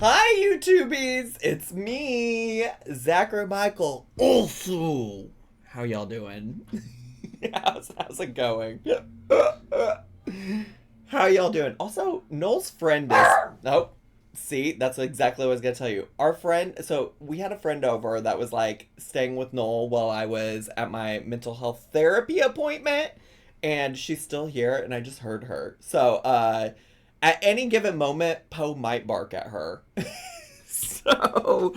Hi, YouTubies! It's me, Zachary Michael. Also, how y'all doing? how's it going? How y'all doing? Also, Noel's friend is. Oh, see, that's exactly what I was gonna tell you. Our friend. So we had a friend over that was like staying with Noel while I was at my mental health therapy appointment, and she's still here, and I just heard her. So, at any given moment, Poe might bark at her. So,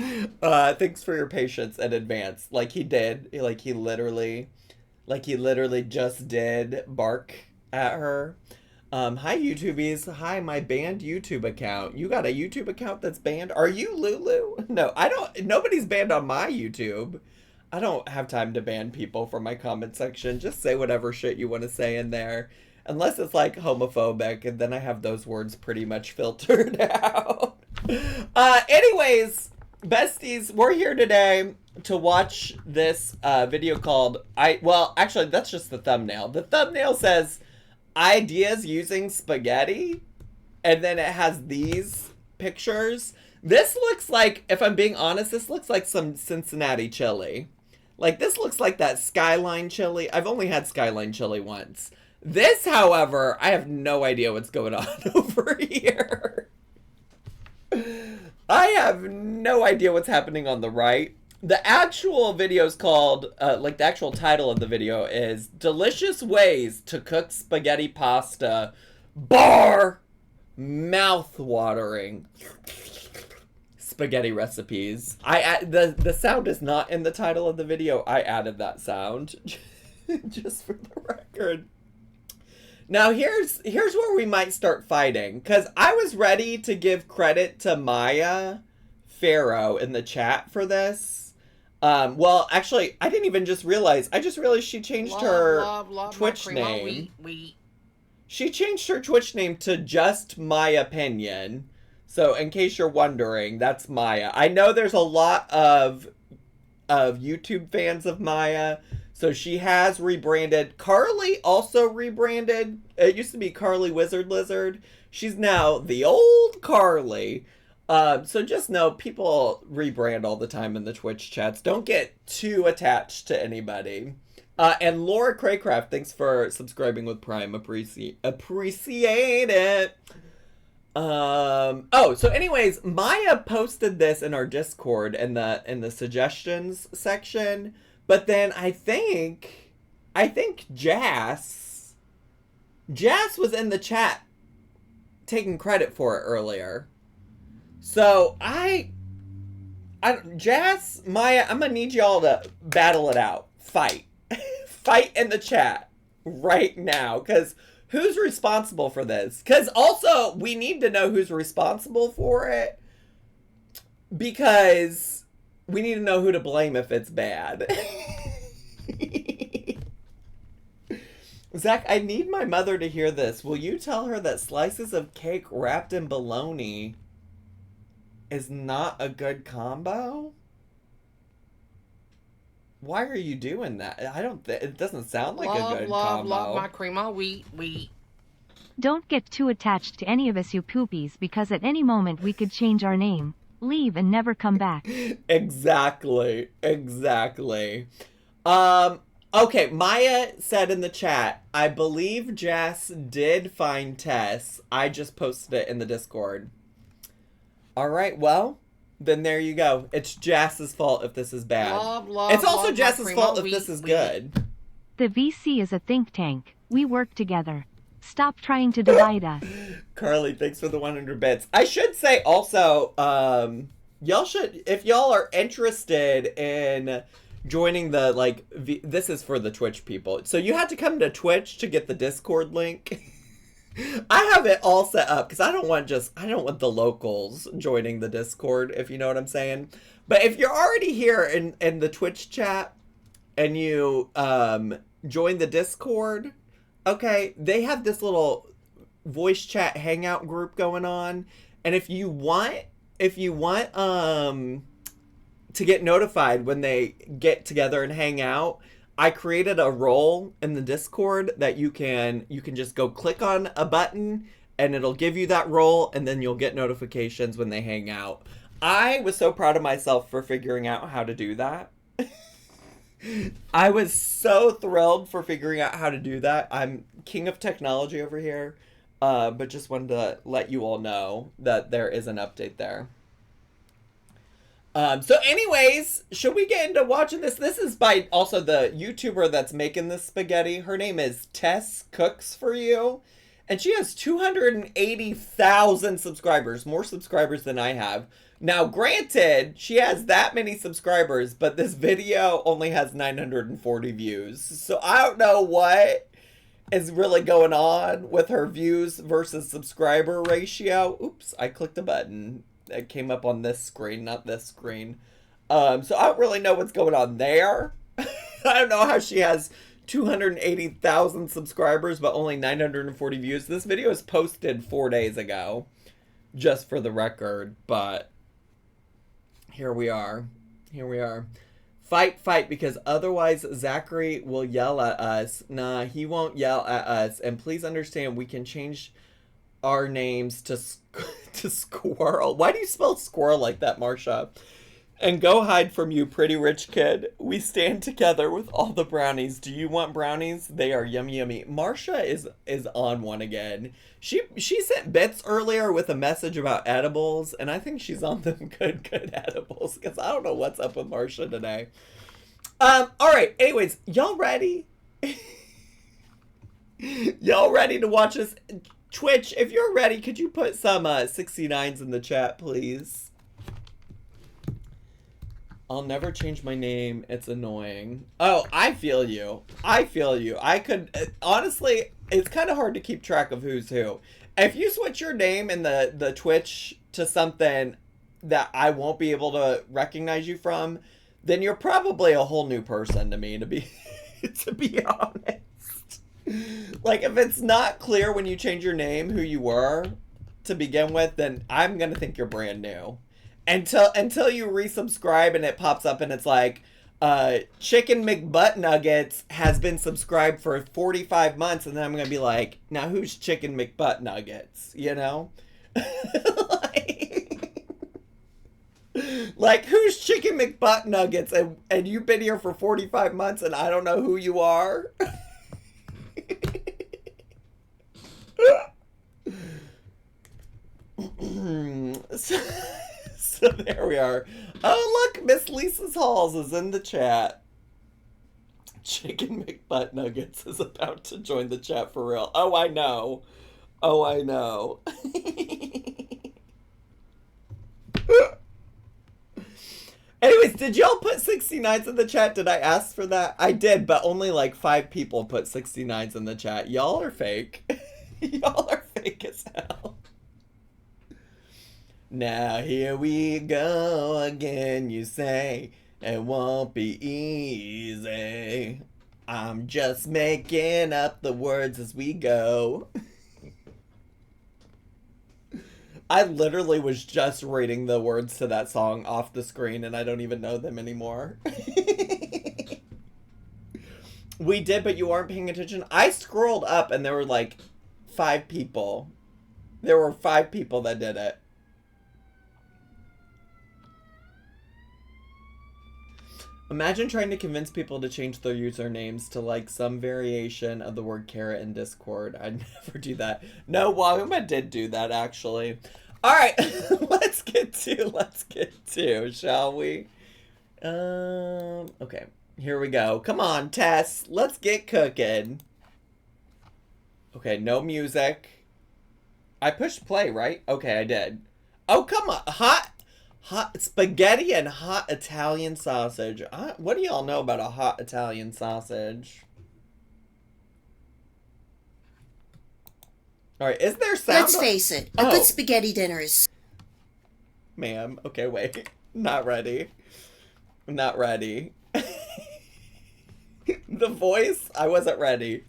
thanks for your patience in advance. Like he did, like he literally just did bark at her. Hi YouTubies. Hi, my banned YouTube account. You got a YouTube account that's banned? Are you Lulu? No, I don't. Nobody's banned on my YouTube. I don't have time to ban people from my comment section. Just say whatever shit you want to say in there. Unless it's like homophobic, and then I have those words pretty much filtered out. Anyways, besties, we're here today to watch this video called well, actually, that's just the thumbnail. The thumbnail says ideas using spaghetti, and then it has these pictures. This looks like, if I'm being honest, this looks like some Cincinnati chili. Like, this looks like that Skyline chili. I've only had Skyline chili once. This, however, I have no idea what's going on over here. I have no idea what's happening on the right. The actual video is called, like the actual title of the video is Delicious Ways to Cook Spaghetti Pasta, bar, mouth-watering spaghetti recipes. The sound is not in the title of the video. I added that sound just for the record. Now here's where we might start fighting, because I was ready to give credit to Maya Farrow in the chat for this. Well, actually, I didn't even just realize. I just realized she changed her Twitch name. She changed her Twitch name to just My Opinion. So in case you're wondering, that's Maya. I know there's a lot of YouTube fans of Maya. So she has rebranded. Carly also rebranded. It used to be Carly Wizard Lizard. She's now the old Carly. So just know people rebrand all the time in the Twitch chats. Don't get too attached to anybody. And Laura Craycraft, thanks for subscribing with Prime. Appreciate it. Oh, so anyways, Maya posted this in our Discord in the suggestions section. But then I think Jas was in the chat taking credit for it earlier. So Jas, Maya, I'm gonna need y'all to battle it out. Fight. Fight in the chat right now. Because who's responsible for this? Because also, we need to know who's responsible for it. Because we need to know who to blame if it's bad. Zach, I need my mother to hear this. Will you tell her that slices of cake wrapped in bologna is not a good combo? Why are you doing that? It doesn't sound like a good combo. Love my cream of wheat. Don't get too attached to any of us, you poopies, because at any moment we could change our name, leave, and never come back. Exactly. Okay, Maya said in the chat, I believe Jess did find Tess. I just posted it in the Discord. All right, well, then there you go. It's Jess's fault if this is bad. It's also Jess's fault if this is good. The VC is a think tank. We work together. Stop trying to divide us. Carly, thanks for the 100 bits. I should say also, y'all should, if y'all are interested in joining the, this is for the Twitch people. So you had to come to Twitch to get the Discord link. I have it all set up because I don't want the locals joining the Discord, if you know what I'm saying. But if you're already here in the Twitch chat and you join the Discord, okay, they have this little voice chat hangout group going on, and if you want to get notified when they get together and hang out, I created a role in the Discord that you can just go click on a button and it'll give you that role, and then you'll get notifications when they hang out. I was so proud of myself for figuring out how to do that. I was so thrilled for figuring out how to do that. I'm king of technology over here, but just wanted to let you all know that there is an update there. So anyways, should we get into watching this? This is by also the YouTuber that's making this spaghetti. Her name is Tess Cooks For You. And she has 280,000 subscribers, more subscribers than I have. Now, granted, she has that many subscribers, but this video only has 940 views. So I don't know what is really going on with her views versus subscriber ratio. Oops, I clicked a button. It came up on this screen, not this screen. So I don't really know what's going on there. I don't know how she has 280,000 subscribers, but only 940 views. This video was posted 4 days ago, just for the record, but here we are. Here we are. Fight, fight, because otherwise Zachary will yell at us. Nah, he won't yell at us. And please understand, we can change our names to Squirrel. Why do you spell squirrel like that, Marsha? And go hide from you, pretty rich kid. We stand together with all the brownies. Do you want brownies? They are yummy, yummy. Marsha is on one again. She sent bits earlier with a message about edibles, and I think she's on them good edibles, because I don't know what's up with Marsha today. All right. Anyways, y'all ready? Y'all ready to watch this? Twitch, if you're ready, could you put some 69s in the chat, please? I'll never change my name. It's annoying. Oh, I feel you. I feel you. I could, honestly, it's kind of hard to keep track of who's who. If you switch your name in the Twitch to something that I won't be able to recognize you from, then you're probably a whole new person to me, to be honest. Like, if it's not clear when you change your name who you were to begin with, then I'm going to think you're brand new. Until you resubscribe and it pops up and it's like, Chicken McButtnuggets has been subscribed for 45 months, and then I'm gonna be like, now who's Chicken McButtnuggets? You know? like who's Chicken McButtnuggets? And you've been here for 45 months and I don't know who you are? So there we are. Oh, look, Miss Lisa's Halls is in the chat. Chicken McButtnuggets is about to join the chat for real. Oh, I know. Oh, I know. Anyways, did y'all put 69s in the chat? Did I ask for that? I did, but only like 5 people put 69s in the chat. Y'all are fake. Y'all are fake as hell. Now here we go again, you say. It won't be easy. I'm just making up the words as we go. I literally was just reading the words to that song off the screen and I don't even know them anymore. We did, but you aren't paying attention. I scrolled up and there were like 5 people. There were 5 people that did it. Imagine trying to convince people to change their usernames to like some variation of the word carrot in Discord. I'd never do that. No, Wahuma did do that actually. All right, let's get to, shall we? Okay, here we go. Come on, Tess, let's get cooking. Okay, no music. I pushed play, right? Okay, I did. Oh, come on, hot spaghetti and hot Italian sausage. What do y'all know about a hot Italian sausage? All right, is there sound? Let's face it, a good spaghetti dinner is... Ma'am, okay, wait. Not ready. Not ready. The voice, I wasn't ready.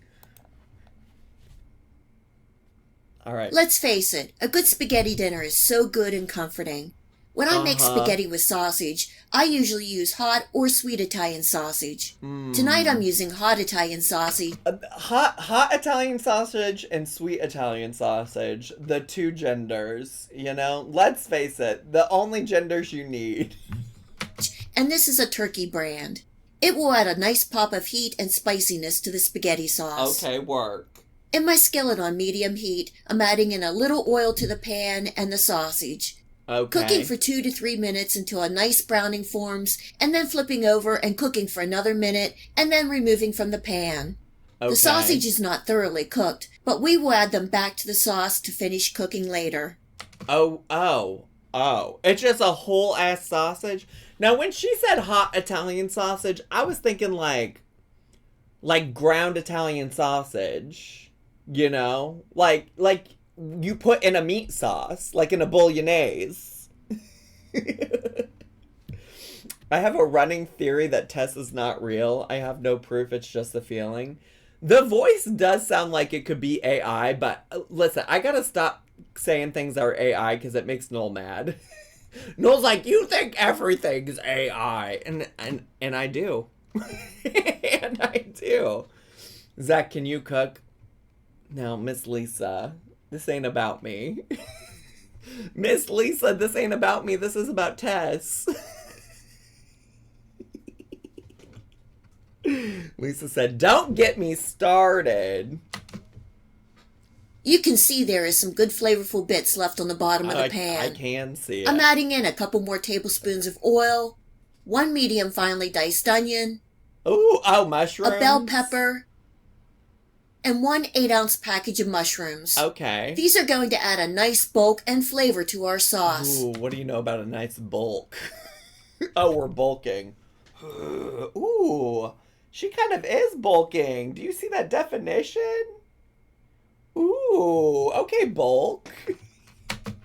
All right. Let's face it, a good spaghetti dinner is so good and comforting. When I make Uh-huh. spaghetti with sausage, I usually use hot or sweet Italian sausage. Tonight I'm using hot Italian sausage. Hot Italian sausage and sweet Italian sausage, the two genders, you know? Let's face it, the only genders you need. And this is a turkey brand. It will add a nice pop of heat and spiciness to the spaghetti sauce. Okay, work. In my skillet on medium heat, I'm adding in a little oil to the pan and the sausage. Okay. Cooking for 2 to 3 minutes until a nice browning forms, and then flipping over and cooking for another minute, and then removing from the pan. Okay. The sausage is not thoroughly cooked, but we will add them back to the sauce to finish cooking later. Oh. It's just a whole ass sausage? Now, when she said hot Italian sausage, I was thinking like ground Italian sausage, you know? Like you put in a meat sauce, like in a bolognese. I have a running theory that Tess is not real. I have no proof, it's just a feeling. The voice does sound like it could be AI, but listen, I gotta stop saying things are AI because it makes Noel mad. Noel's like, you think everything's AI, and I do. And I do. Zach, can you cook? No, Miss Lisa, this ain't about me. Miss Lisa, this ain't about me. This is about Tess. Lisa said, don't get me started. You can see there is some good flavorful bits left on the bottom of the pan. I can see it. I'm adding in a couple more tablespoons of oil, 1 medium finely diced onion, Oh, mushrooms. a bell pepper, and 1 8-ounce package of mushrooms. Okay. These are going to add a nice bulk and flavor to our sauce. Ooh, what do you know about a nice bulk? Oh, we're bulking. Ooh, she kind of is bulking. Do you see that definition? Ooh, okay, bulk.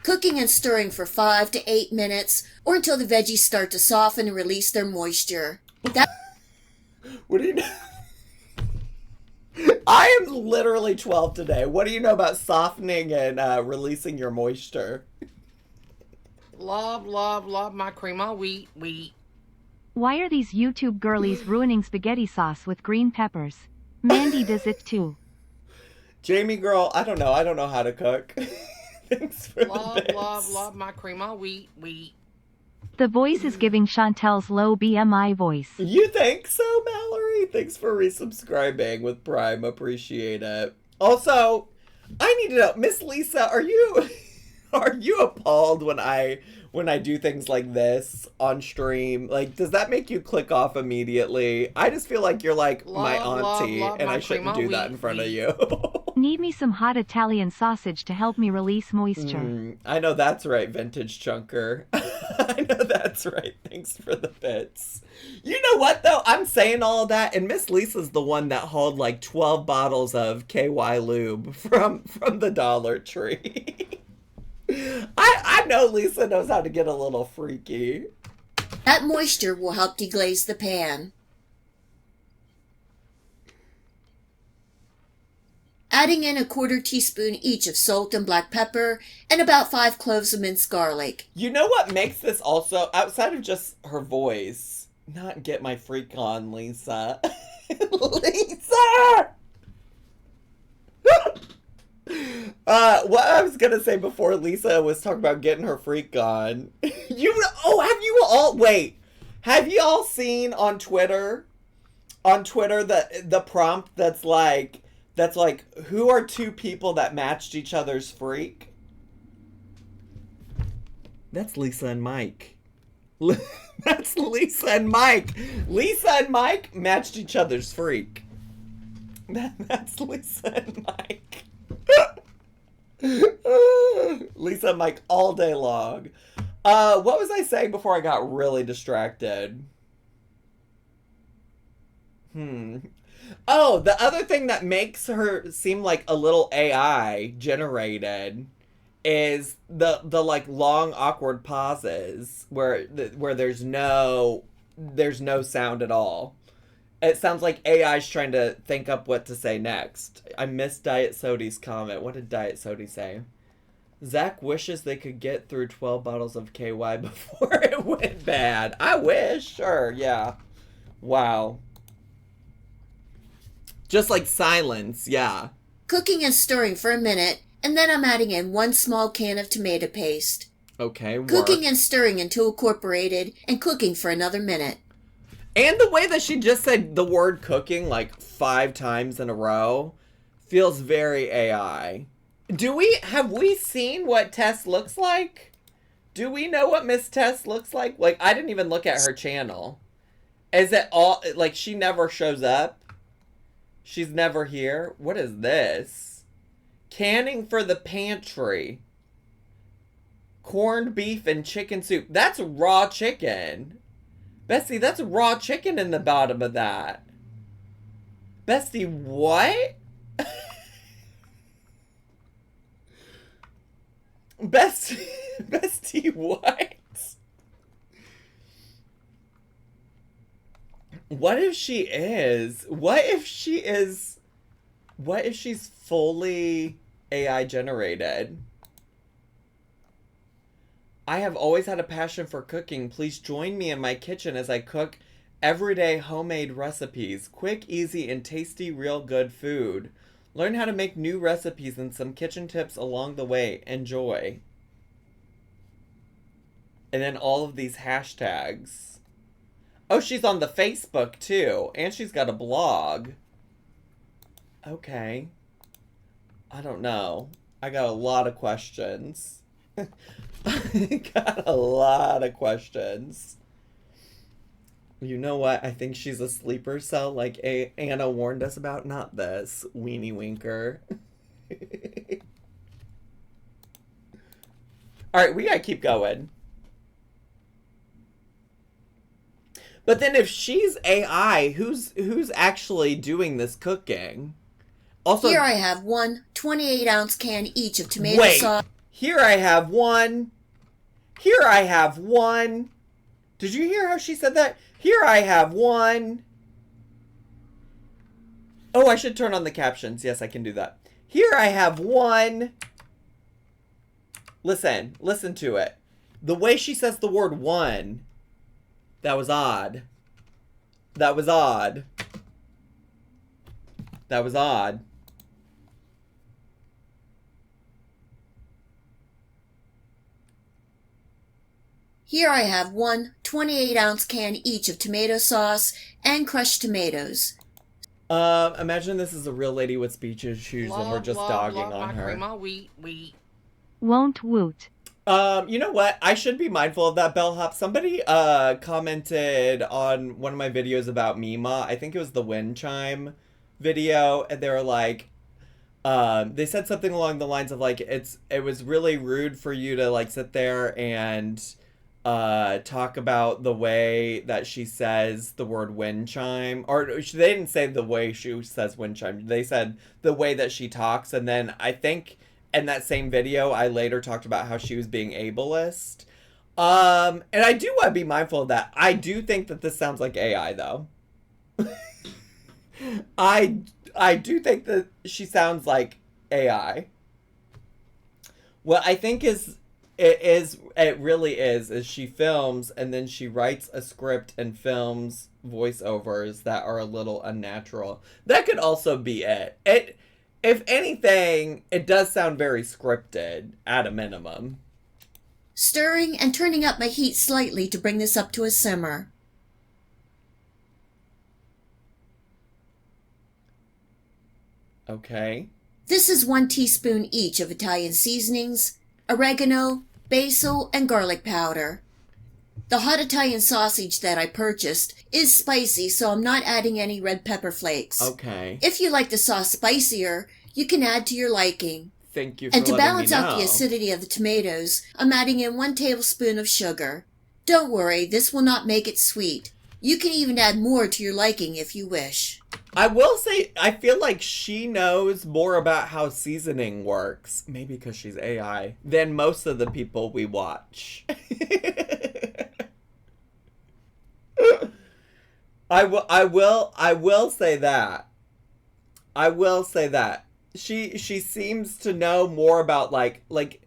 Cooking and stirring for 5 to 8 minutes, or until the veggies start to soften and release their moisture. What do you know? I am literally 12 today. What do you know about softening and releasing your moisture? Love my cream of wheat. Why are these YouTube girlies ruining spaghetti sauce with green peppers? Mandy does it too. Jamie girl, I don't know how to cook. Thanks for the bits. Love my cream of wheat. The voice is giving Chantel's low BMI voice. You think so, Mallory? Thanks for resubscribing with Prime. Appreciate it. Also, I need to know, Miss Lisa, are you appalled when I do things like this on stream? Like, does that make you click off immediately? I just feel like you're like my auntie, and I shouldn't do that in front of you. Need me some hot Italian sausage to help me release moisture. I know that's right, Vintage Chunker. I know that's right. Thanks for the bits. You know what, though? I'm saying all of that, and Miss Lisa's the one that hauled like 12 bottles of KY Lube from the Dollar Tree. I know Lisa knows how to get a little freaky. That moisture will help deglaze the pan. Adding in a 1/4 teaspoon each of salt and black pepper, and about 5 cloves of minced garlic. You know what makes this also, outside of just her voice, not get my freak on, Lisa. Lisa! What I was gonna say before Lisa was talking about getting her freak on. Have you all seen on Twitter the prompt that's like, who are 2 people that matched each other's freak? That's Lisa and Mike. That's Lisa and Mike. Lisa and Mike matched each other's freak. That's Lisa and Mike. Lisa and Mike all day long. What was I saying before I got really distracted? Oh, the other thing that makes her seem like a little AI generated is the like long awkward pauses where there's no sound at all. It sounds like AI's trying to think up what to say next. I missed Diet Sodi's comment. What did Diet Sodi say? Zach wishes they could get through 12 bottles of KY before it went bad. I wish. Sure, yeah. Wow. Just like silence, yeah. Cooking and stirring for a minute, and then I'm adding in 1 small can of tomato paste. Okay, work. Cooking and stirring until incorporated, and cooking for another minute. And the way that she just said the word cooking like 5 times in a row feels very AI. Have we seen what Tess looks like? Do we know what Miss Tess looks like? Like, I didn't even look at her channel. Is it all, like, she never shows up? She's never here? What is this? Canning for the pantry. Corned beef and chicken soup. That's raw chicken. Bestie, that's raw chicken in the bottom of that. Bestie, what? Bestie, what? What if she is? What if she's fully AI generated? I have always had a passion for cooking. Please join me in my kitchen as I cook everyday homemade recipes. Quick, easy, and tasty, real good food. Learn how to make new recipes and some kitchen tips along the way. Enjoy. And then all of these hashtags. Oh, she's on the Facebook too. And she's got a blog. Okay. I don't know. I got a lot of questions. Got a lot of questions. You know what? I think she's a sleeper cell like Anna warned us about. Not this. Weenie winker. Alright, we gotta keep going. But then if she's AI, who's actually doing this cooking? Also, here I have 1 28-ounce can each of tomato sauce. Here I have 1. Here I have 1. Did you hear how she said that? Here I have 1. Oh, I should turn on the captions. Yes, I can do that. Here I have 1. Listen to it. The way she says the word 1, that was odd. That was odd. That was odd. Here I have 1 28-ounce can each of tomato sauce and crushed tomatoes. Imagine this is a real lady with speech issues and we're just dogging on her. Cream, wheat. Won't woot. You know what? I should be mindful of that bellhop. Somebody commented on one of my videos about Mima. I think it was the wind chime video, and they were like, they said something along the lines of like, it was really rude for you to like sit there and talk about the way that she says the word wind chime, or they didn't say the way she says wind chime. They said the way that she talks, and then I think in that same video, I later talked about how she was being ableist. And I do want to be mindful of that. I do think that this sounds like AI, though. I do think that she sounds like AI. What I think it really is she films and then she writes a script and films voiceovers that are a little unnatural. That could also be it. If anything, it does sound very scripted, at a minimum. Stirring and turning up my heat slightly to bring this up to a simmer. Okay. This is 1 teaspoon each of Italian seasonings, oregano, basil, and garlic powder. The hot Italian sausage that I purchased is spicy, so I'm not adding any red pepper flakes. Okay. If you like the sauce spicier, you can add to your liking. Thank you for And to letting balance me out the know. acidity of the tomatoes, I'm adding in 1 tablespoon of sugar. Don't worry, this will not make it sweet. You can even add more to your liking if you wish. I will say, I feel like she knows more about how seasoning works, maybe because she's AI, than most of the people we watch. I will say that. I will say that. She seems to know more about like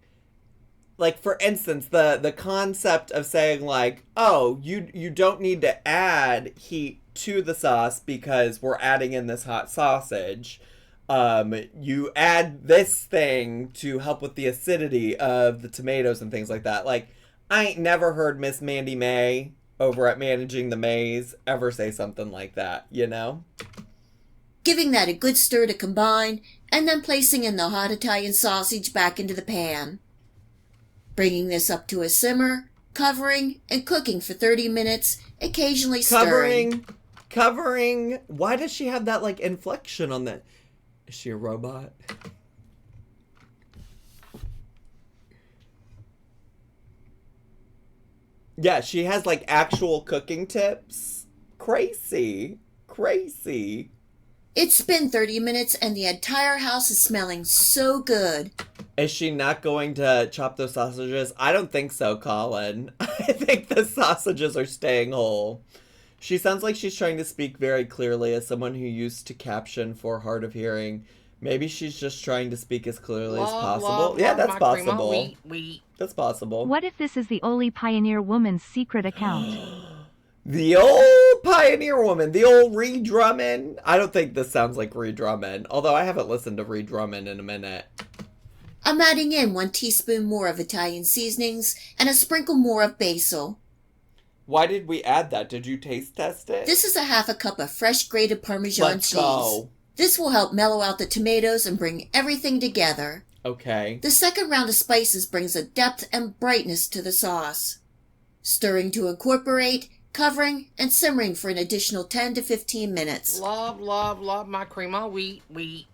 like for instance, the concept of saying like, oh, you don't need to add heat to the sauce because we're adding in this hot sausage. You add this thing to help with the acidity of the tomatoes and things like that. Like, I ain't never heard Miss Mandy May over at Managing the Maze ever say something like that, you know? Giving that a good stir to combine, and then placing in the hot Italian sausage back into the pan. Bringing this up to a simmer, covering, and cooking for 30 minutes, occasionally stirring. Covering. Why does she have that, like, inflection on that? Is she a robot? Yeah, she has, like, actual cooking tips. Crazy. It's been 30 minutes and the entire house is smelling so good. Is she not going to chop those sausages? I don't think so, Colin. I think the sausages are staying whole. She sounds like she's trying to speak very clearly as someone who used to caption for hard of hearing. Maybe she's just trying to speak as clearly as possible. Yeah, that's possible. That's possible. What if this is the Oli Pioneer woman's secret account? The old Pioneer woman, the old Ree Drummond. I don't think this sounds like Ree Drummond, although I haven't listened to Ree Drummond in a minute. I'm adding in 1 teaspoon more of Italian seasonings and a sprinkle more of basil. Why did we add that? Did you taste test it? This is a half a cup of fresh grated Parmesan cheese. Go. This will help mellow out the tomatoes and bring everything together. Okay. The second round of spices brings a depth and brightness to the sauce. Stirring to incorporate, covering, and simmering for an additional 10 to 15 minutes. Love my cream of wheat.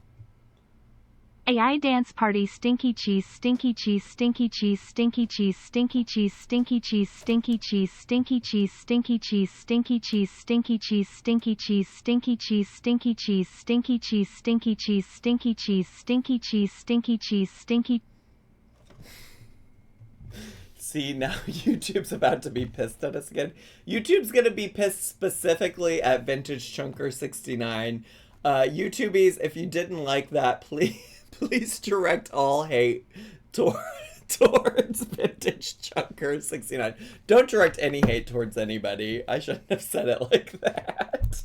AI dance party stinky cheese stinky cheese stinky cheese stinky cheese stinky cheese stinky cheese stinky cheese stinky cheese stinky cheese stinky cheese stinky cheese stinky cheese stinky cheese stinky cheese stinky cheese stinky cheese stinky cheese stinky cheese stinky cheese stinky. See, now YouTube's about to be pissed at us again. YouTube's gonna be pissed specifically at Vintage Chunker 69. YouTubies, if you didn't like that, please direct all hate towards Vintage Chunker 69. Don't direct any hate towards anybody. I shouldn't have said it like that.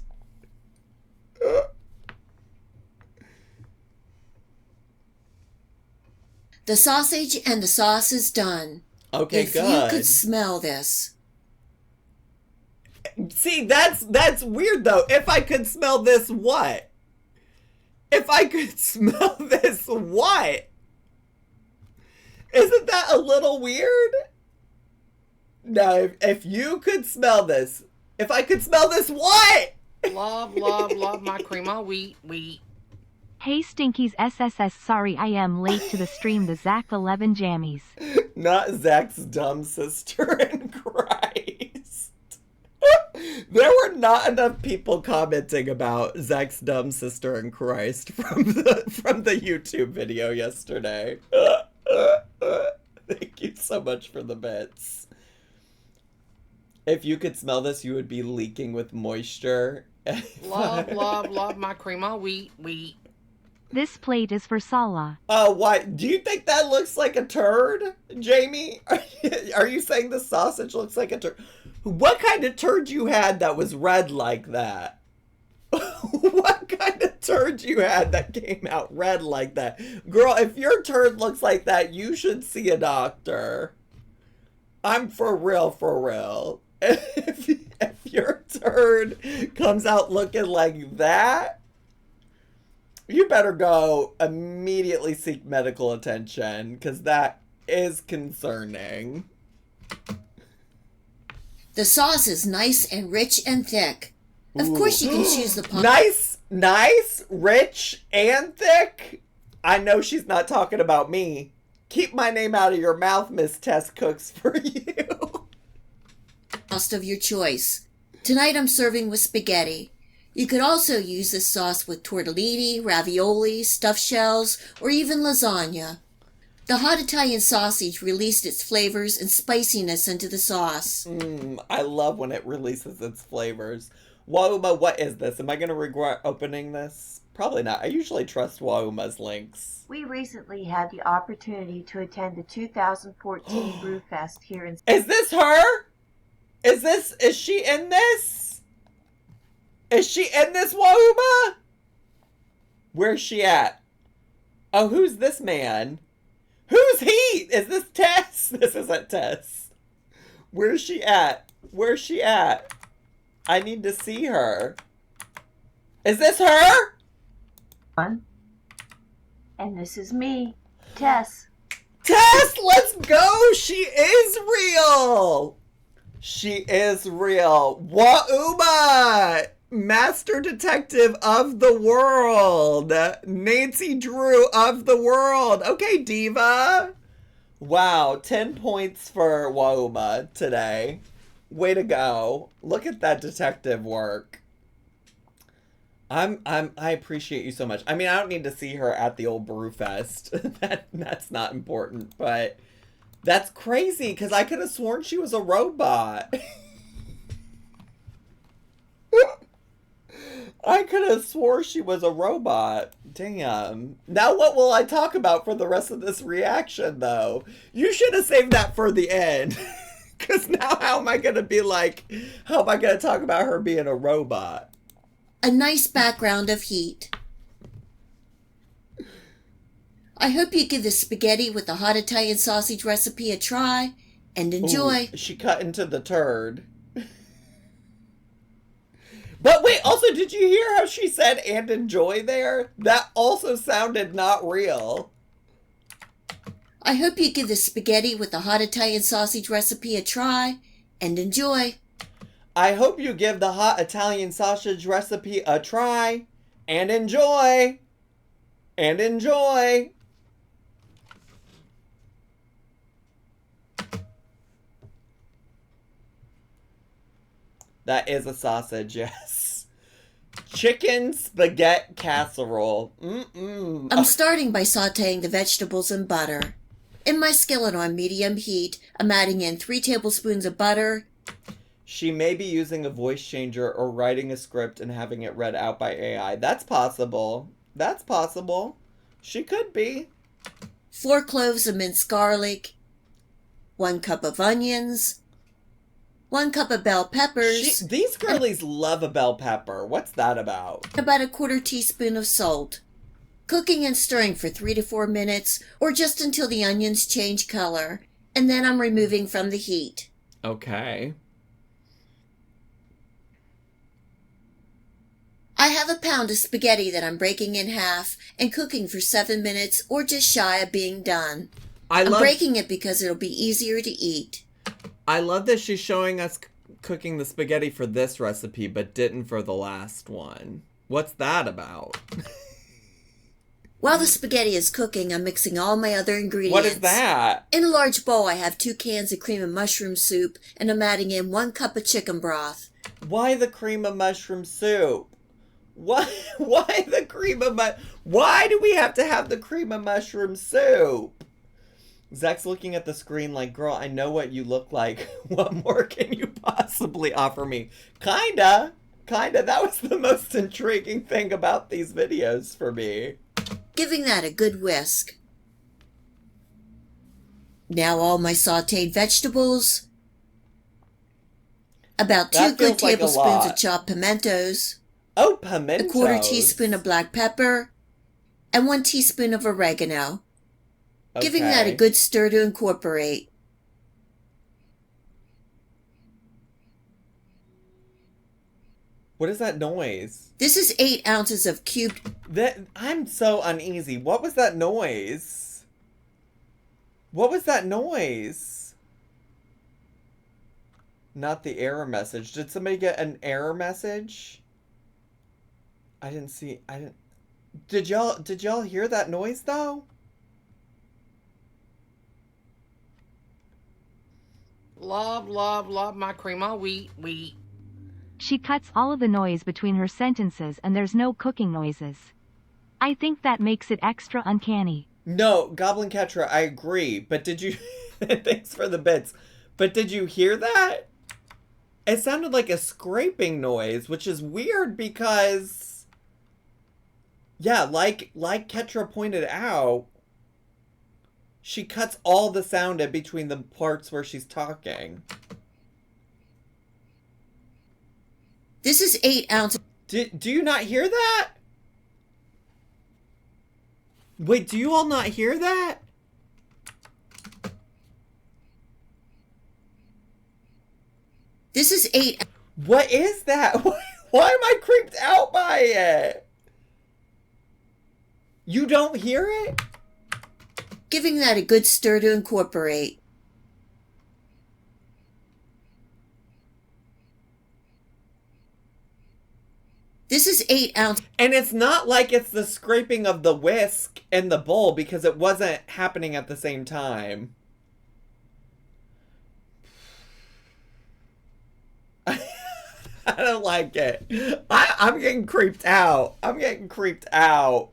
The sausage and the sauce is done. Okay, if good. You could smell this. See, that's weird though. If I could smell this, what? If I could smell this, what? Isn't that a little weird? No, if you could smell this, if I could smell this, what? Love my cream of wheat. Hey Stinkies SSS, sorry I am late to the stream. The Zach 11 jammies. Not Zach's dumb sister in Christ. There were not enough people commenting about Zach's dumb sister in Christ from the YouTube video yesterday. Thank you so much for the bits. If you could smell this, you would be leaking with moisture. Love my cream of wheat. This plate is for Sala. Oh, why? Do you think that looks like a turd, Jamie? Are you saying the sausage looks like a turd? What kind of turd you had that was red like that? What kind of turd you had that came out red like that? Girl, if your turd looks like that, you should see a doctor. I'm for real. If your turd comes out looking like that, you better go immediately seek medical attention, because that is concerning. The sauce is nice and rich and thick. Of course you can choose the Nice, rich, and thick? I know she's not talking about me. Keep my name out of your mouth, Miss Tess cooks for you. Sauce of your choice. Tonight I'm serving with spaghetti. You could also use this sauce with tortellini, ravioli, stuffed shells, or even lasagna. The hot Italian sausage released its flavors and spiciness into the sauce. I love when it releases its flavors. Whoa, but what is this? Am I going to regret opening this? Probably not. I usually trust Wauma's links. We recently had the opportunity to attend the 2014 Brewfest here in... Is this her? Is she in this? Is she in this, Wauma? Where's she at? Oh, who's this man? Who's he? Is this Tess? This isn't Tess. Where's she at? Where's she at? I need to see her. Is this her? And this is me, Tess. Tess, let's go! She is real! She is real. Wauma! Master Detective of the World. Nancy Drew of the world. Okay, Diva. Wow, 10 points for Wauma today. Way to go. Look at that detective work. I appreciate you so much. I mean, I don't need to see her at the old Brewfest. That's not important, but that's crazy because I could have sworn she was a robot. I could have swore she was a robot. Damn. Now what will I talk about for the rest of this reaction, though? You should have saved that for the end. Because now how am I going to be like, how am I going to talk about her being a robot? A nice background of heat. I hope you give the spaghetti with the hot Italian sausage recipe a try and enjoy. Ooh, she cut into the turd. But wait, also, did you hear how she said and enjoy there? That also sounded not real. I hope you give the spaghetti with the hot Italian sausage recipe a try and enjoy. I hope you give the hot Italian sausage recipe a try and enjoy. And enjoy. That is a sausage, yes. Chicken spaghetti casserole. Mm-mm. I'm starting by sauteing the vegetables in butter. In my skillet on medium heat, I'm adding in 3 tablespoons of butter. She may be using a voice changer or writing a script and having it read out by AI. That's possible. That's possible. She could be. 4 cloves of minced garlic. 1 cup of onions. 1 cup of bell peppers. These girlies love a bell pepper. What's that about? About 1/4 teaspoon of salt. Cooking and stirring for 3 to 4 minutes or just until the onions change color. And then I'm removing from the heat. Okay. I have a pound of spaghetti that I'm breaking in half and cooking for 7 minutes or just shy of being done. I'm breaking it because it'll be easier to eat. I love that she's showing us cooking the spaghetti for this recipe, but didn't for the last one. What's that about? While the spaghetti is cooking, I'm mixing all my other ingredients. What is that? In a large bowl, I have 2 cans of cream of mushroom soup, and I'm adding in 1 cup of chicken broth. Why the cream of mushroom soup? Why the cream of Why do we have to have the cream of mushroom soup? Zach's looking at the screen like, girl, I know what you look like. What more can you possibly offer me? Kinda. That was the most intriguing thing about these videos for me. Giving that a good whisk. Now all my sauteed vegetables. About 2 good tablespoons of chopped pimentos. Oh, pimentos. 1/4 teaspoon of black pepper. And 1 teaspoon of oregano. Okay. Giving that a good stir to incorporate. What is that noise? This is 8 ounces of cubed... I'm so uneasy. What was that noise? What was that noise? Not the error message. Did somebody get an error message? I didn't see... Did y'all hear that noise, though? Love, love, love my cream of wheat. She cuts all of the noise between her sentences and there's no cooking noises. I think that makes it extra uncanny. No, Goblin Ketra, I agree. But did you... Thanks for the bits. But did you hear that? It sounded like a scraping noise, which is weird because... Yeah, like Ketra pointed out, she cuts all the sound in between the parts where she's talking. This is 8 ounces. Do you not hear that? Wait, do you all not hear that? This is 8. What is that? Why am I creeped out by it? You don't hear it? Giving that a good stir to incorporate. This is 8 ounces. And it's not like it's the scraping of the whisk in the bowl because it wasn't happening at the same time. I don't like it. I'm getting creeped out. I'm getting creeped out.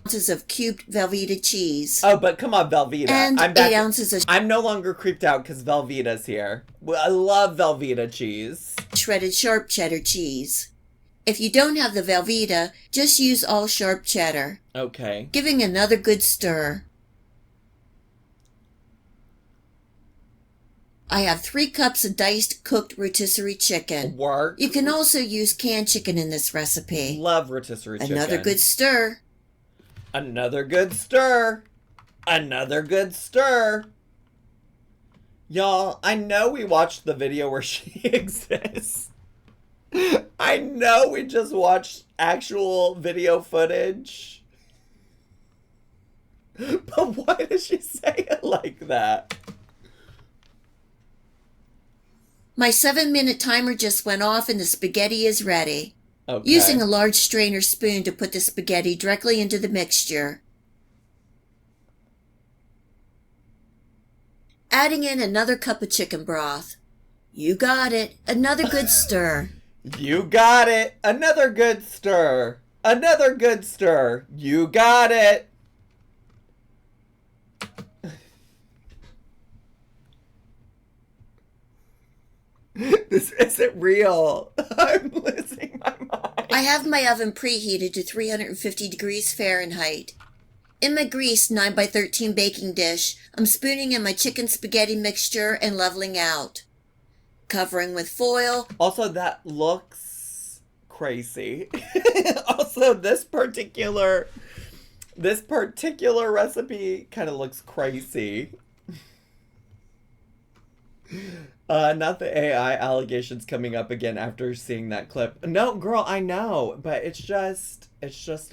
Ounces of cubed Velveeta cheese. Oh, but come on, Velveeta. And I'm back. 8 ounces of I'm no longer creeped out because Velveeta's here. Well, I love Velveeta cheese. shredded sharp cheddar cheese. If you don't have the Velveeta, just use all sharp cheddar. Okay. Giving another good stir. I have 3 cups of diced cooked rotisserie chicken. Work. You can also use canned chicken in this recipe. Love rotisserie chicken. Another good stir. Another good stir. Another good stir. Y'all, I know we watched the video where she exists. I know we just watched actual video footage. But why does she say it like that? My 7-minute timer just went off and the spaghetti is ready. Okay. Using a large strainer spoon to put the spaghetti directly into the mixture. Adding in another cup of chicken broth. You got it. Another good stir. You got it. Another good stir. Another good stir. You got it. This isn't real. I'm losing my mind. I have my oven preheated to 350 degrees Fahrenheit. In my greased 9x13 baking dish, I'm spooning in my chicken spaghetti mixture and leveling out. Covering with foil. Also, that looks crazy. Also, this particular recipe kind of looks crazy. Not the AI allegations coming up again after seeing that clip. No, girl, I know, but it's just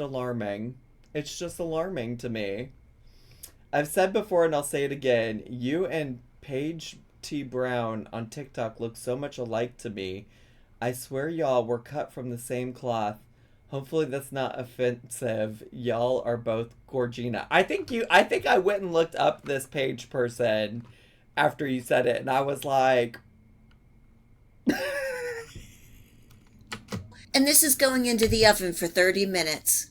alarming. It's just alarming to me. I've said before and I'll say it again, you and Paige T. Brown on TikTok look so much alike to me. I swear y'all were cut from the same cloth. Hopefully that's not offensive. Y'all are both Gorgina. I think I went and looked up this Paige person after you said it, and I was like... And this is going into the oven for 30 minutes.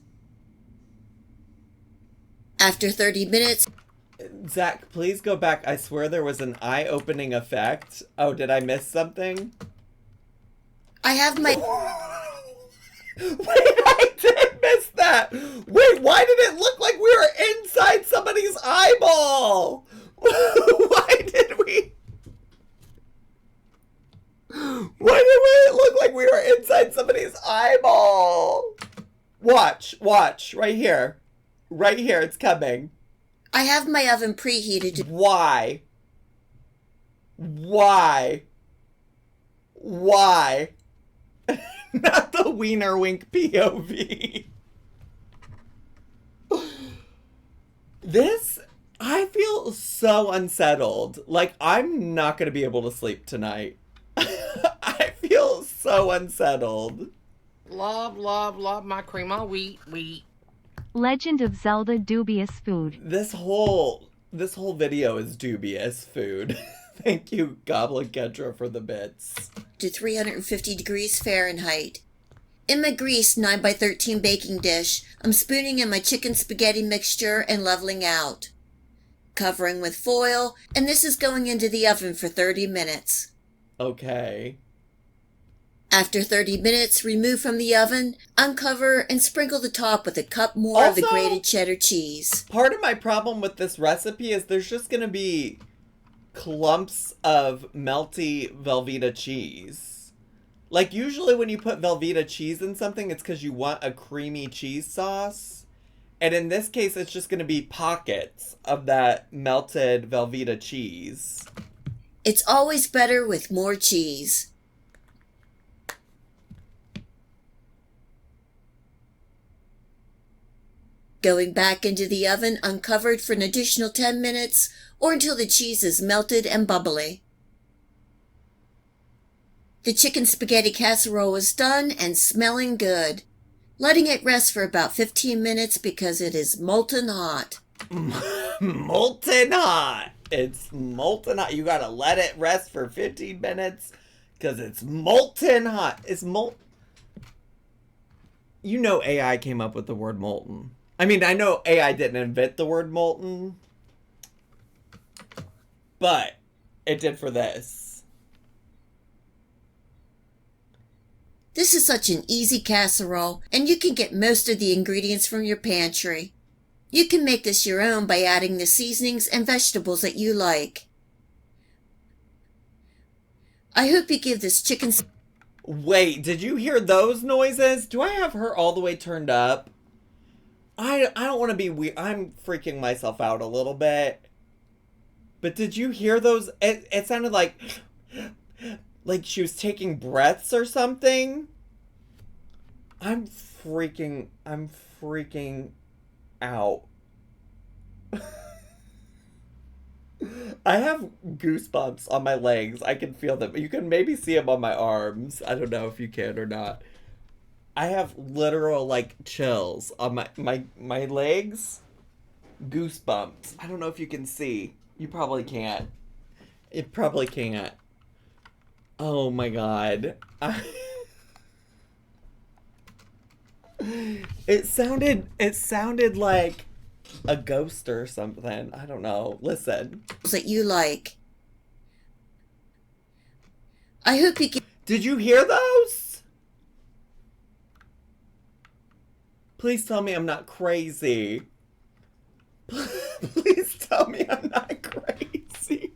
After 30 minutes... Zach, please go back. I swear there was an eye-opening effect. Oh, did I miss something? I have my... Wait, I did miss that! Wait, why did it look like we were inside somebody's eyeball? Why did it look like we were inside somebody's eyeball? Watch, right here. Right here, it's coming. I have my oven preheated to... Why? Not the wiener wink POV. This, I feel so unsettled. Like, I'm not going to be able to sleep tonight. I feel so unsettled. Love, love, love my cream of wheat. Legend of Zelda dubious food. This whole video is dubious food. Thank you, Goblin Kedra, for the bits. To 350 degrees Fahrenheit. In my greased 9x13 baking dish, I'm spooning in my chicken spaghetti mixture and leveling out. Covering with foil, and this is going into the oven for 30 minutes. Okay. After 30 minutes, remove from the oven, uncover, and sprinkle the top with a cup more of the Also, grated cheddar cheese. Part of my problem with this recipe is there's just going to be clumps of melty Velveeta cheese. Like, usually when you put Velveeta cheese in something, it's because you want a creamy cheese sauce. And in this case, it's just going to be pockets of that melted Velveeta cheese. It's always better with more cheese. Going back into the oven uncovered for an additional 10 minutes or until the cheese is melted and bubbly. The chicken spaghetti casserole is done and smelling good. Letting it rest for about 15 minutes because it is molten hot. Molten hot! It's molten hot. You gotta let it rest for 15 minutes because it's molten hot. You know AI came up with the word molten. I mean, I know AI didn't invent the word molten, but it did for this. This is such an easy casserole, and you can get most of the ingredients from your pantry. You can make this your own by adding the seasonings and vegetables that you like. I hope you give this chicken... Wait, did you hear those noises? Do I have her all the way turned up? I don't want to be weird. I'm freaking myself out a little bit. But did you hear those? It sounded like she was taking breaths or something. I'm freaking out. I have goosebumps on my legs. I can feel them. You can maybe see them on my arms. I don't know if you can or not. I have literal, like, chills on my legs. Goosebumps. I don't know if you can see. You probably can't. It probably can't. Oh my god. It sounded like a ghost or something. I don't know. Listen. that you like. I hope you get... Did you hear those? Please tell me I'm not crazy. Please tell me I'm not crazy.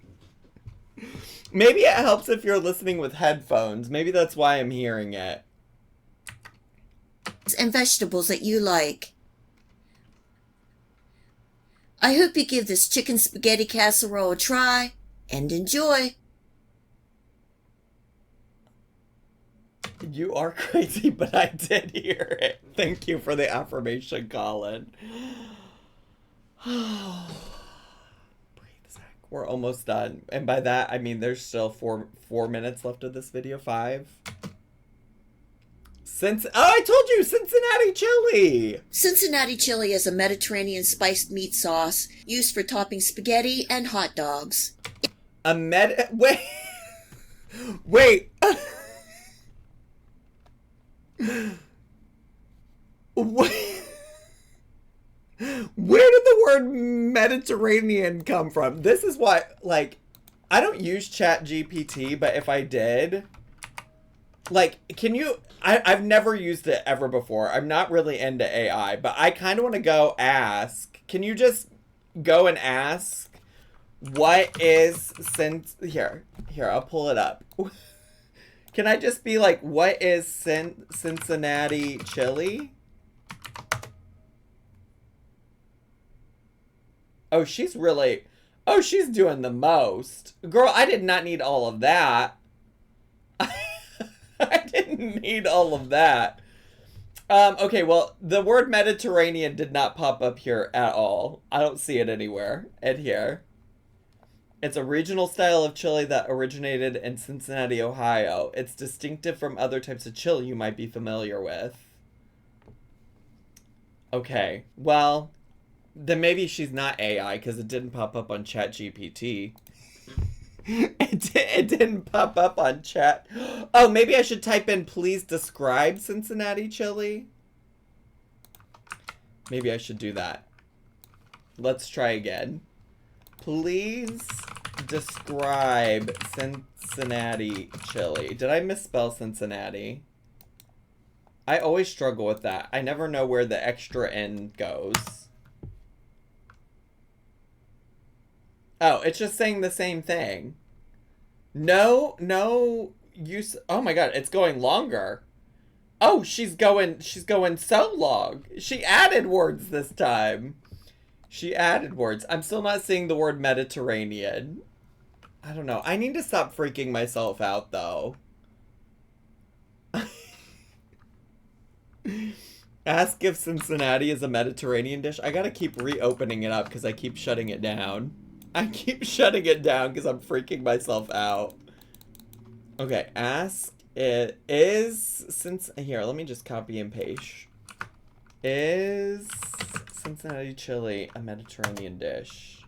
Maybe it helps if you're listening with headphones. Maybe that's why I'm hearing it. And vegetables that you like. I hope you give this chicken spaghetti casserole a try and enjoy. You are crazy, but I did hear it. Thank you for the affirmation, Colin. Breathe, Zach. We're almost done. And by that, I mean there's still four minutes left of this video. 5. I told you, Cincinnati chili! Cincinnati chili is a Mediterranean spiced meat sauce used for topping spaghetti and hot dogs. Wait. Wait. Where did the word Mediterranean come from? This is why, like, I don't use ChatGPT, but if I did, like, can you... I've never used it ever before. I'm not really into AI, but I kind of want to go ask. Can you just go and ask what is... Here, I'll pull it up. Can I just be like, what is Cincinnati chili? Oh, she's doing the most. Girl, I did not need all of that. I didn't need all of that. Okay, well, the word Mediterranean did not pop up here at all. I don't see it anywhere. And here. It's a regional style of chili that originated in Cincinnati, Ohio. It's distinctive from other types of chili you might be familiar with. Okay, well, then maybe she's not AI because it didn't pop up on ChatGPT. It didn't pop up on chat. Oh, maybe I should type in, please describe Cincinnati chili. Maybe I should do that. Let's try again. Please describe Cincinnati chili. Did I misspell Cincinnati? I always struggle with that. I never know where the extra N goes. Oh, it's just saying the same thing. No, use. Oh my god, it's going longer. Oh, she's going so long. She added words this time. She added words. I'm still not seeing the word Mediterranean. I don't know. I need to stop freaking myself out, though. Ask if Cincinnati is a Mediterranean dish. I gotta keep reopening it up because I keep shutting it down. I keep shutting it down because I'm freaking myself out. Okay, ask it is since here, let me just copy and paste. Is Cincinnati chili a Mediterranean dish?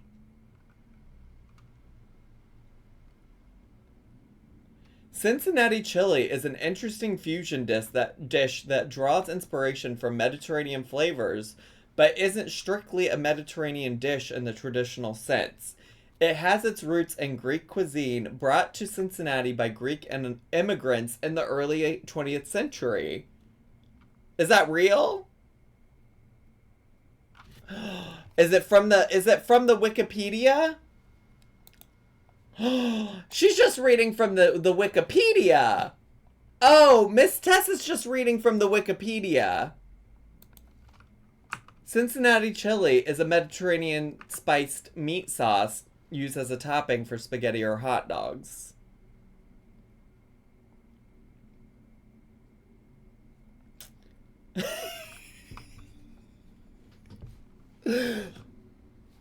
Cincinnati chili is an interesting fusion dish that draws inspiration from Mediterranean flavors, but isn't strictly a Mediterranean dish in the traditional sense. It has its roots in Greek cuisine brought to Cincinnati by Greek immigrants in the early 20th century. Is that real? Is it from the Wikipedia? She's just reading from the Wikipedia. Oh, Miss Tess is just reading from the Wikipedia. Cincinnati chili is a Mediterranean spiced meat sauce used as a topping for spaghetti or hot dogs.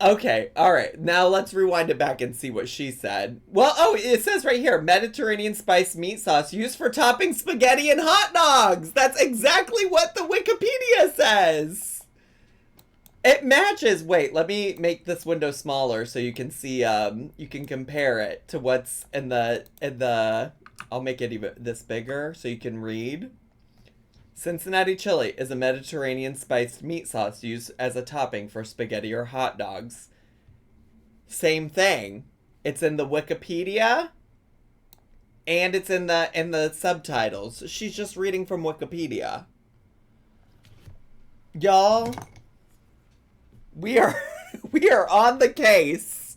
Okay, alright. Now let's rewind it back and see what she said. Well, oh, it says right here, Mediterranean spiced meat sauce used for topping spaghetti and hot dogs. That's exactly what the Wikipedia says. It matches. Wait, let me make this window smaller so you can see, you can compare it to what's in the, I'll make it even this bigger so you can read. Cincinnati chili is a Mediterranean spiced meat sauce used as a topping for spaghetti or hot dogs. Same thing. It's in the Wikipedia and it's in the subtitles. She's just reading from Wikipedia. Y'all, we are on the case.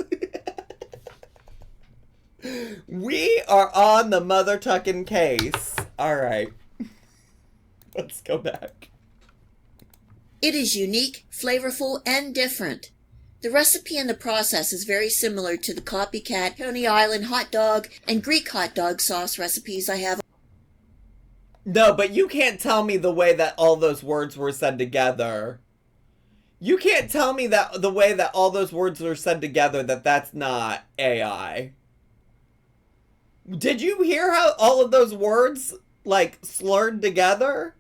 We are on the mother tucking case. All right. Let's go back. It is unique, flavorful, and different. The recipe and the process is very similar to the copycat Coney Island hot dog and Greek hot dog sauce recipes I have. No, but you can't tell me the way that all those words were said together. You can't tell me that the way that all those words were said together that that's not AI. Did you hear how all of those words, like, slurred together?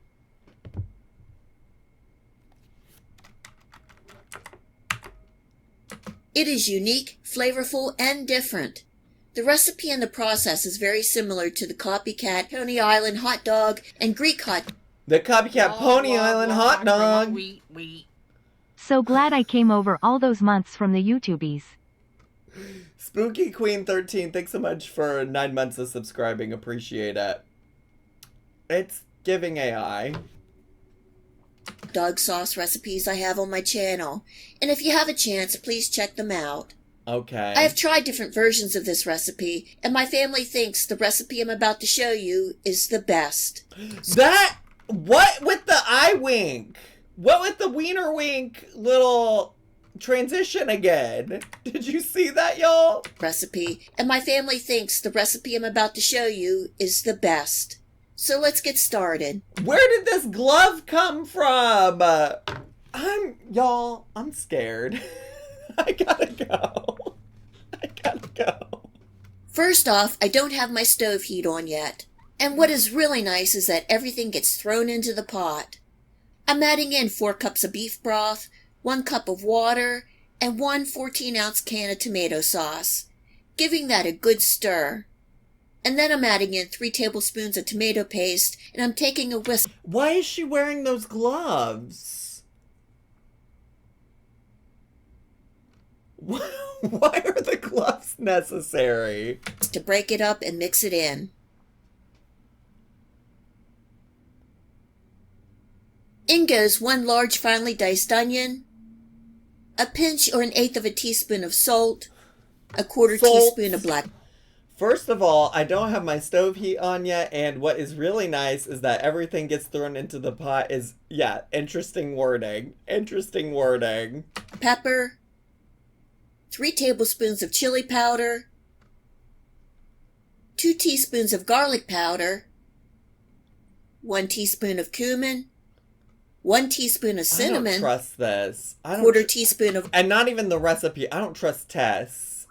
It is unique, flavorful, and different. The recipe and the process is very similar to the copycat Coney Island hot dog and Greek hot. The copycat Pony Island hot dog. So glad I came over all those months from the YouTubies. Spooky Queen 13, thanks so much for 9 months of subscribing. Appreciate it. It's giving AI. Dog sauce recipes I have on my channel, and if you have a chance, please check them out. Okay. I have tried different versions of this recipe, and my family thinks the recipe I'm about to show you is the best. That, what with the eye wink? What with the wiener wink little transition again? Did you see that, y'all? Recipe, and my family thinks the recipe I'm about to show you is the best. So let's get started. Where did this glove come from? I'm scared. I gotta go. I gotta go. First off, I don't have my stove heat on yet. And what is really nice is that everything gets thrown into the pot. I'm adding in 4 cups of beef broth, 1 cup of water, and 1 14-ounce can of tomato sauce, giving that a good stir. And then I'm adding in 3 tablespoons of tomato paste, and I'm taking a whisk. Why is she wearing those gloves? Why are the gloves necessary? To break it up and mix it in. In goes 1 large finely diced onion, a pinch or 1/8 of a teaspoon of salt, a 1/4 teaspoon of black. First of all, I don't have my stove heat on yet, and what is really nice is that everything gets thrown into the pot is, yeah, interesting wording. Interesting wording. Pepper, 3 tablespoons of chili powder, 2 teaspoons of garlic powder, 1 teaspoon of cumin, 1 teaspoon of cinnamon. I don't trust this. I don't 1/4 teaspoon of... And not even the recipe. I don't trust Tess.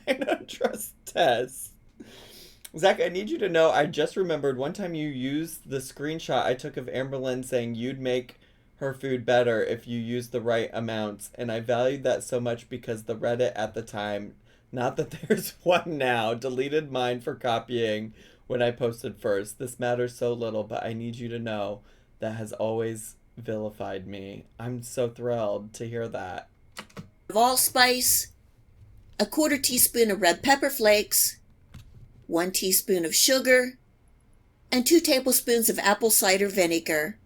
I don't trust Tess. Zach, I need you to know, I just remembered one time you used the screenshot I took of Amberlynn saying you'd make her food better if you used the right amounts. And I valued that so much because the Reddit at the time, not that there's one now, deleted mine for copying when I posted first. This matters so little, but I need you to know that has always vilified me. I'm so thrilled to hear that. Of allspice, a 1/4 teaspoon of red pepper flakes, 1 teaspoon of sugar, and 2 tablespoons of apple cider vinegar.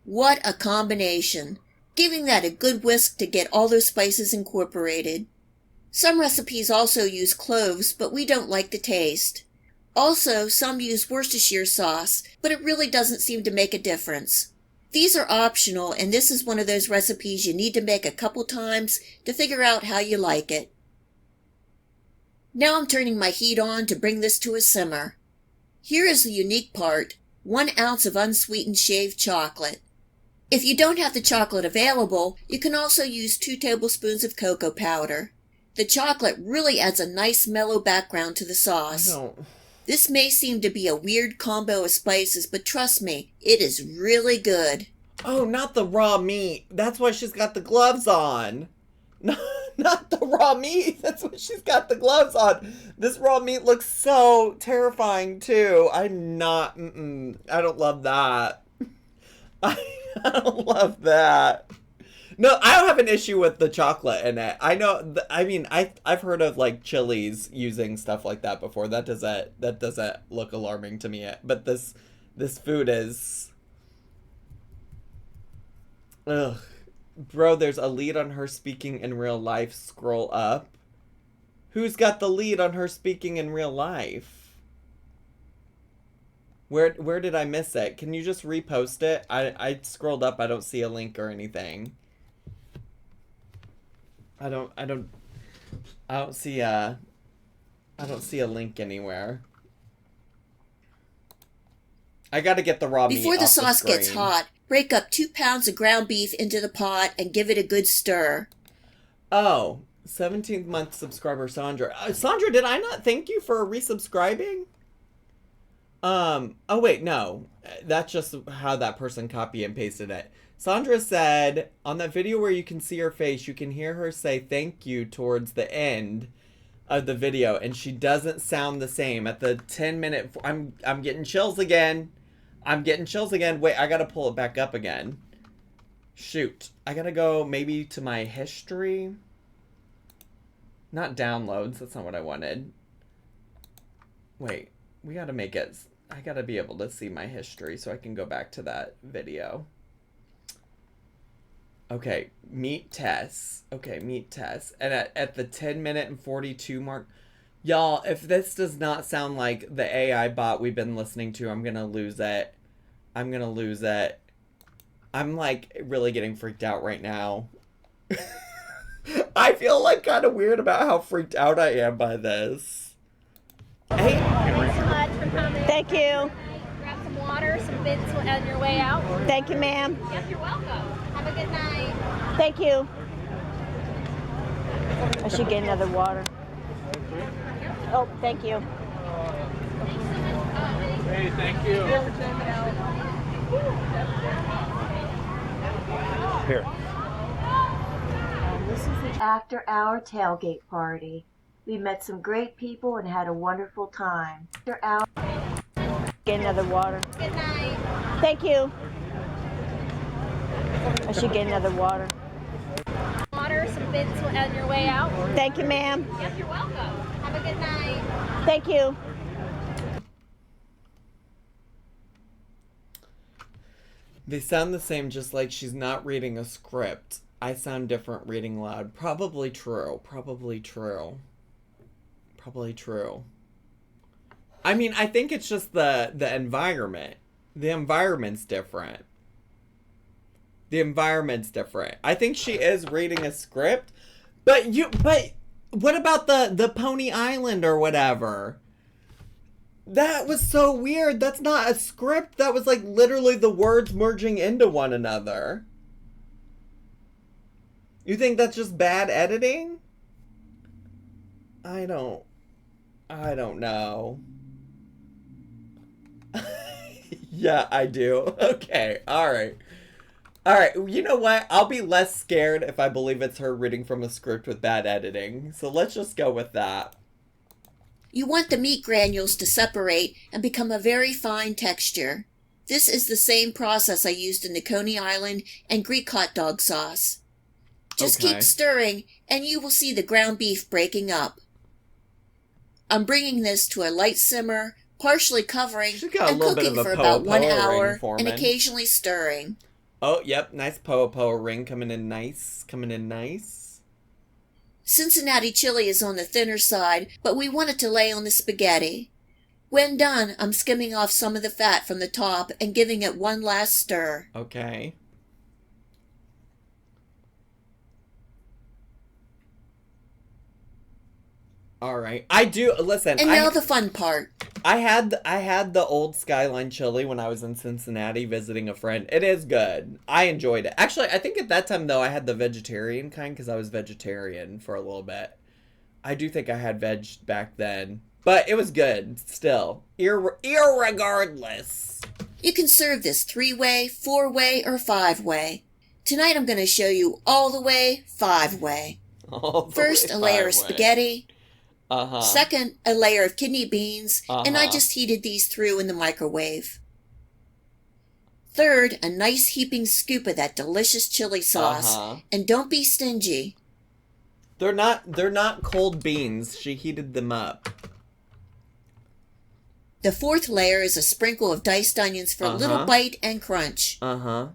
What a combination! Giving that a good whisk to get all those spices incorporated. Some recipes also use cloves, but we don't like the taste. Also, some use Worcestershire sauce, but it really doesn't seem to make a difference. These are optional, and this is one of those recipes you need to make a couple times to figure out how you like it. Now I'm turning my heat on to bring this to a simmer. Here is the unique part: 1 ounce of unsweetened shaved chocolate. If you don't have the chocolate available, you can also use 2 tablespoons of cocoa powder. The chocolate really adds a nice mellow background to the sauce. This may seem to be a weird combo of spices, but trust me, it is really good. Oh, not the raw meat. That's why she's got the gloves on. Not the raw meat. That's why she's got the gloves on. This raw meat looks so terrifying, too. I don't love that. I don't love that. No, I don't have an issue with the chocolate in it. I know. I've heard of like chilies using stuff like that before. That doesn't look alarming to me. But this food is. Ugh, bro. There's a lead on her speaking in real life. Scroll up. Who's got the lead on her speaking in real life? Where did I miss it? Can you just repost it? I scrolled up. I don't see a link or anything. I don't see a link anywhere. I gotta get the raw meat Before the off sauce screen. gets hot, break up 2 pounds of ground beef into the pot and give it a good stir. Oh, 17th month subscriber Sandra. Sandra, did I not thank you for resubscribing? Oh wait, no. That's just how that person copy and pasted it. Sandra said, on that video where you can see her face, you can hear her say thank you towards the end of the video, and she doesn't sound the same. At the 10-minute... I'm getting chills again. Wait, I gotta pull it back up again. Shoot. I gotta go maybe to my history. Not downloads. That's not what I wanted. Wait. We gotta make it... I gotta be able to see my history so I can go back to that video. Okay, meet Tess. And at the 10-minute and 42 mark... Y'all, if this does not sound like the AI bot we've been listening to, I'm gonna lose it. I'm like really getting freaked out right now. I feel like kind of weird about how freaked out I am by this. Hey. Thanks so much for coming. Thank you. Grab some water, some bits on your way out. Thank you, ma'am. Yep, you're welcome. Have a good night. Thank you. I should get another water. Oh, thank you. Hey, thank you. Here. This is the after-hour tailgate party. We met some great people and had a wonderful time. After hour. Get another water. Good night. Thank you. I should get another water. Water. water, some bits on your way out. Thank you, ma'am. Yep, you're welcome. Have a good night. Thank you. They sound the same, just like she's not reading a script. I sound different reading loud. Probably true. Probably true. Probably true. I mean, I think it's just the environment. The environment's different. The environment's different. I think she is reading a script, but what about the Pony Island or whatever? That was so weird. That's not a script. That was like literally the words merging into one another. You think that's just bad editing? I don't know. Yeah, I do. Okay, alright. Alright, you know what? I'll be less scared if I believe it's her reading from a script with bad editing. So let's just go with that. You want the meat granules to separate and become a very fine texture. This is the same process I used in the Coney Island and Greek hot dog sauce. Just Okay. keep stirring and you will see the ground beef breaking up. I'm bringing this to a light simmer, partially covering She's got a and little bit cooking of a for about 1 poa hour ring forming. and occasionally stirring. Oh, yep, nice poa ring coming in nice. Coming in nice. Cincinnati chili is on the thinner side, but we want it to lay on the spaghetti. When done, I'm skimming off some of the fat from the top and giving it one last stir. Okay. All right. I do listen. And now the fun part. I had the old Skyline chili when I was in Cincinnati visiting a friend. It is good. I enjoyed it. Actually, I think at that time though I had the vegetarian kind because I was vegetarian for a little bit. I do think I had veg back then, but it was good still. Irregardless. You can serve this 3-way, 4-way, or 5-way. Tonight I'm going to show you all the way 5-way. First, a layer of spaghetti. Uh-huh. Second, a layer of kidney beans, and I Uh-huh. just heated these through in the microwave. Third, a nice heaping scoop of that delicious chili sauce, Uh-huh. and don't be stingy. They're not cold beans. She heated them up. The fourth layer is a sprinkle of diced onions for a little Uh-huh. bite and crunch. Uh-huh.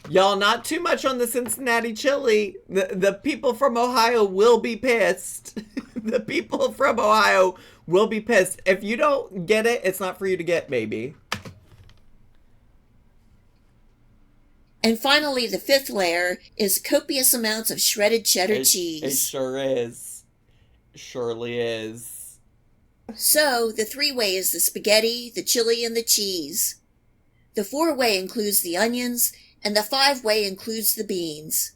Y'all, not too much on the Cincinnati chili. The people from Ohio will be pissed. The people from Ohio will be pissed. If you don't get it, it's not for you to get, baby. And finally, the fifth layer is copious amounts of shredded cheddar It cheese. sure is. Surely is. So, the 3-way is the spaghetti, the chili, and the cheese. The 4-way includes the onions, and the 5-way includes the beans.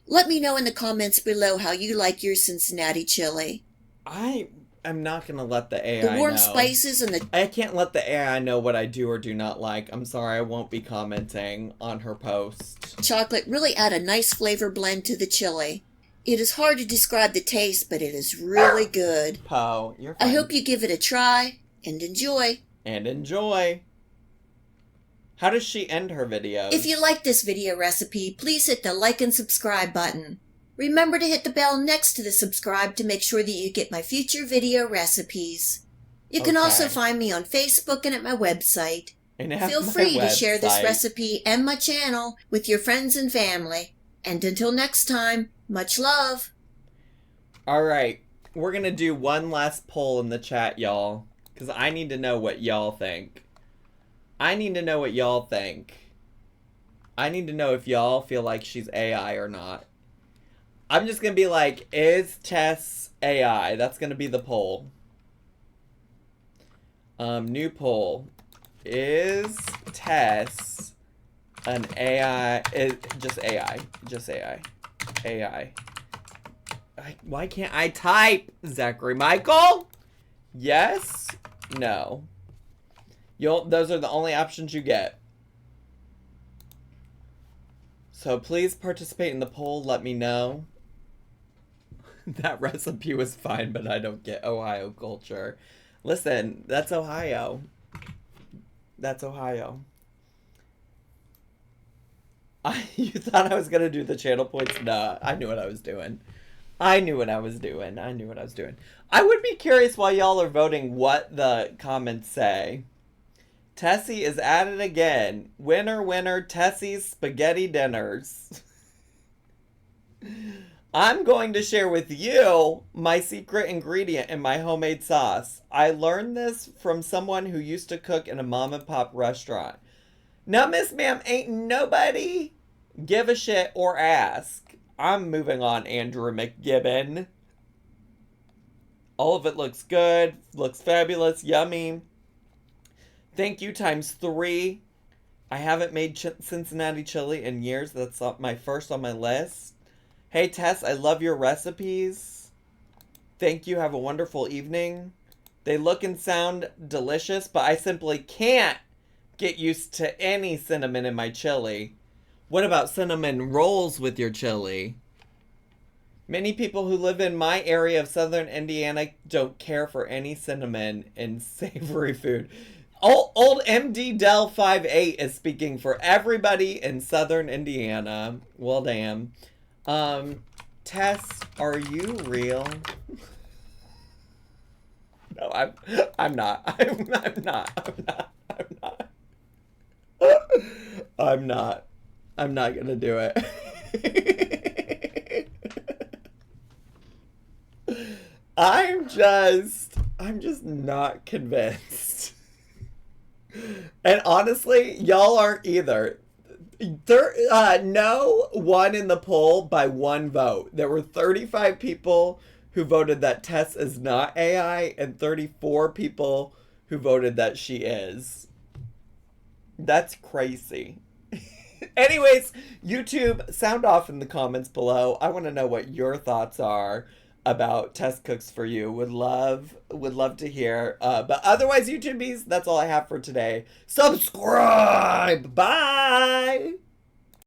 Let me know in the comments below how you like your Cincinnati chili. I am not going to let the AI The warm know. spices and the... I can't let the AI know what I do or do not like. I'm sorry, I won't be commenting on her post. chocolate really add a nice flavor blend to the chili. It is hard to describe the taste, but it is really good. Poe, you're fine. I hope you give it a try and enjoy. And enjoy. How does she end her videos? If you like this video recipe, please hit the like and subscribe button. Remember to hit the bell next to the subscribe to make sure that you get my future video recipes. You can also Okay. find me on Facebook and at my website. And at Feel my free to share this website. recipe and my channel with your friends and family. And until next time, much love. Alright, we're gonna do one last poll in the chat, y'all. Because I need to know what y'all think. I need to know what y'all think. I need to know if y'all feel like she's AI or not. I'm just gonna be like, is Tess AI? That's gonna be the poll. New poll. Is Tess an AI? Just AI. Just AI. AI. Why can't I type? Zachary Michael? Yes? No. Those are the only options you get. So please participate in the poll. Let me know. That recipe was fine, but I don't get Ohio culture. Listen, that's Ohio. That's Ohio. You thought I was gonna do the channel points? Nah, I knew what I was doing. I would be curious while y'all are voting what the comments say. Tessie is at it again. Winner, winner, Tessie's spaghetti dinners. I'm going to share with you my secret ingredient in my homemade sauce. I learned this from someone who used to cook in a mom and pop restaurant. Now, Miss Ma'am, ain't nobody give a shit or ask. I'm moving on, Andrew McGibbon. All of it looks good, looks fabulous, yummy. Thank you ×3. I haven't made Cincinnati chili in years. That's my first on my list. Hey, Tess, I love your recipes. Thank you. Have a wonderful evening. They look and sound delicious, but I simply can't get used to any cinnamon in my chili. What about cinnamon rolls with your chili? Many people who live in my area of southern Indiana don't care for any cinnamon in savory food. Old MD Del 58 is speaking for everybody in southern Indiana. Well, damn. Tess, are you real? No, I'm not. I'm not gonna do it. I'm just not convinced. And honestly, y'all aren't either. No won in the poll by 1 vote. There were 35 people who voted that Tess is not AI and 34 people who voted that she is. That's crazy. Anyways, YouTube, sound off in the comments below. I want to know what your thoughts are about Tess Cooks For You. Would love to hear. But otherwise, YouTubies, that's all I have for today. Subscribe! Bye!